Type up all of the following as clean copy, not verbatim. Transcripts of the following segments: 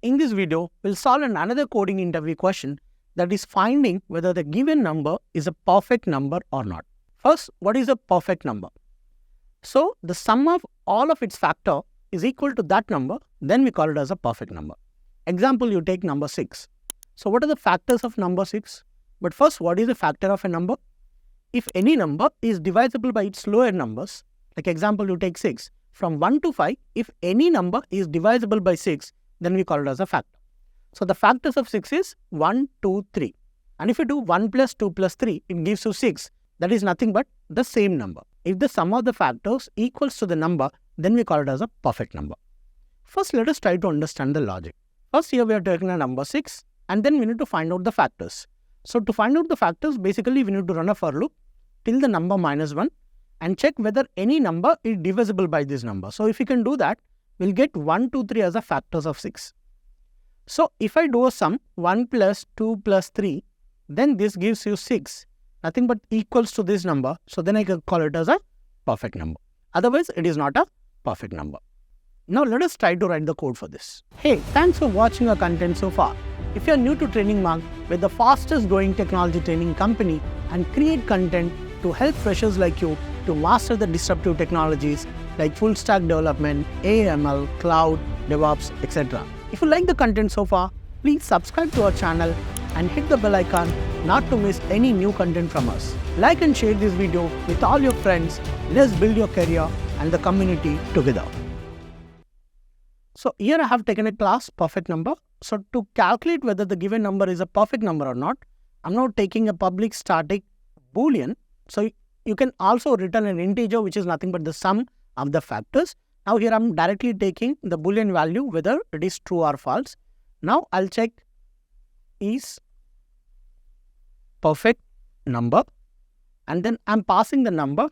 In this video, we'll solve another coding interview question that is finding whether the given number is a perfect number or not. First, what is a perfect number? So, the sum of all of its factor is equal to that number, then we call it as a perfect number. Example, you take number 6. So, what are the factors of number 6? But first, what is the factor of a number? If any number is divisible by its lower numbers, like example, you take 6. From 1 to 5, if any number is divisible by 6, then we call it as a factor. So, the factors of 6 is 1, 2, 3. And if you do 1 plus 2 plus 3, it gives you 6. That is nothing but the same number. If the sum of the factors equals to the number, then we call it as a perfect number. First, let us try to understand the logic. First, here we are taking a number 6, and then we need to find out the factors. So, to find out the factors, basically we need to run a for loop till the number minus 1 and check whether any number is divisible by this number. So, if we can do that, we'll get 1, 2, 3 as the factors of 6. So, if I do a sum 1 plus 2 plus 3, then this gives you 6, nothing but equals to this number. So, then I can call it as a perfect number. Otherwise, it is not a perfect number. Now, let us try to write the code for this. Hey, thanks for watching our content so far. If you are new to Training Mark, we're the fastest growing technology training company and create content to help freshers like you to master the disruptive technologies like full stack development, AML, cloud, DevOps, etc. If you like the content so far, please subscribe to our channel and hit the bell icon not to miss any new content from us. Like and share this video with all your friends. Let's build your career and the community together. So here I have taken a class perfect number. So to calculate whether the given number is a perfect number or not, I'm now taking a public static boolean. So you can also return an integer which is nothing but the sum of the factors. Now here I'm directly taking the boolean value whether it is true or false. Now I'll check is perfect number, and then I'm passing the number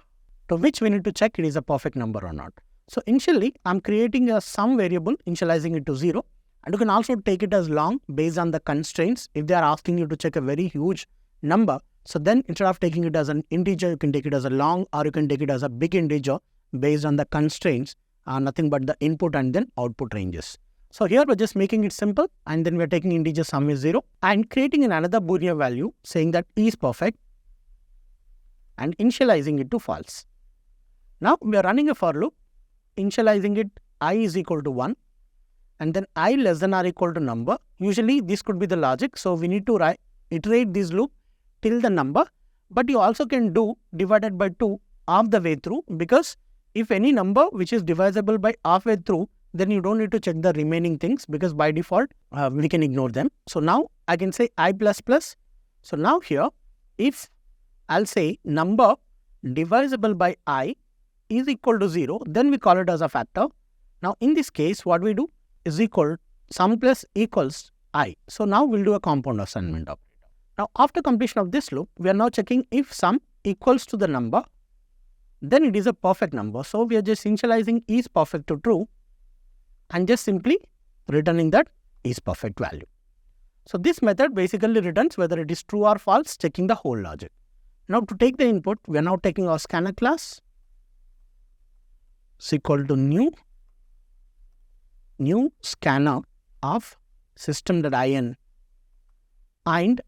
to which we need to check it is a perfect number or not. So initially I'm creating a sum variable, initializing it to 0, and you can also take it as long based on the constraints. If they are asking you to check a very huge number, so then instead of taking it as an integer, you can take it as a long, or you can take it as a big integer based on the constraints, nothing but the input and then output ranges. So here we're just making it simple, and then we're taking integer sum is 0 and creating another boolean value saying that is perfect and initializing it to false. Now we are running a for loop, initializing it I is equal to 1 and then I less than or equal to number. Usually this could be the logic, so we need to iterate this loop till the number, but you also can do divided by 2 half the way through, because if any number which is divisible by halfway through, then you don't need to check the remaining things, because by default we can ignore them. So now I can say I plus plus. So now here if I'll say number divisible by I is equal to 0, then we call it as a factor. Now in this case what we do is equal sum plus equals I. So now we'll do a compound assignment operator. Now after completion of this loop, we are now checking if sum equals to the number, then it is a perfect number. So we are just initializing is perfect to true and just simply returning that is perfect value. So this method basically returns whether it is true or false, checking the whole logic. Now to take the input, we are now taking our scanner class is equal to new scanner of system.in and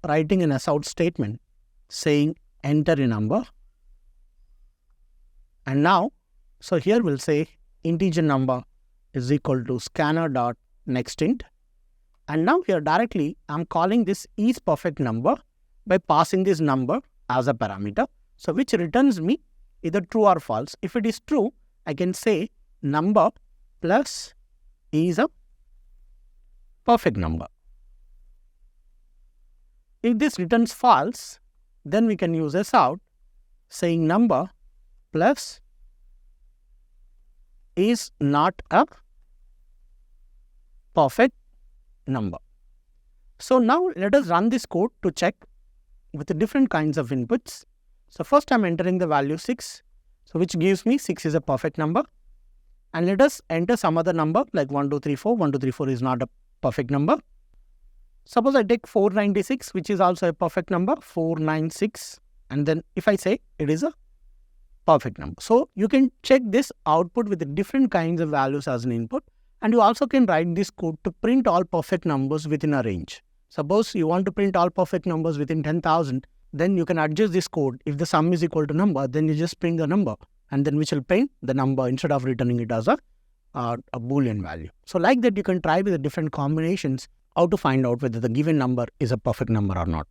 writing an assout statement saying enter a number. And now, so here we'll say integer number is equal to scanner.nextInt. And now here directly I'm calling this is perfect number by passing this number as a parameter. So which returns me either true or false. If it is true, I can say number plus is a perfect number. If this returns false, then we can use assout saying number plus is not a perfect number. So now let us run this code to check with the different kinds of inputs. So first I'm entering the value 6, so which gives me 6 is a perfect number. And let us enter some other number like 1, 2, 3, 4. 1, 2, 3, 4 is not a perfect number. Suppose I take 496, which is also a perfect number, 496, and then if I say it is a perfect number. So you can check this output with the different kinds of values as an input, And you also can write this code to print all perfect numbers within a range. Suppose you want to print all perfect numbers within 10,000, then you can adjust this code. If the sum is equal to number, then you just print the number, and then which will print the number instead of returning it as a Boolean value. So like that, you can try with the different combinations how to find out whether the given number is a perfect number or not.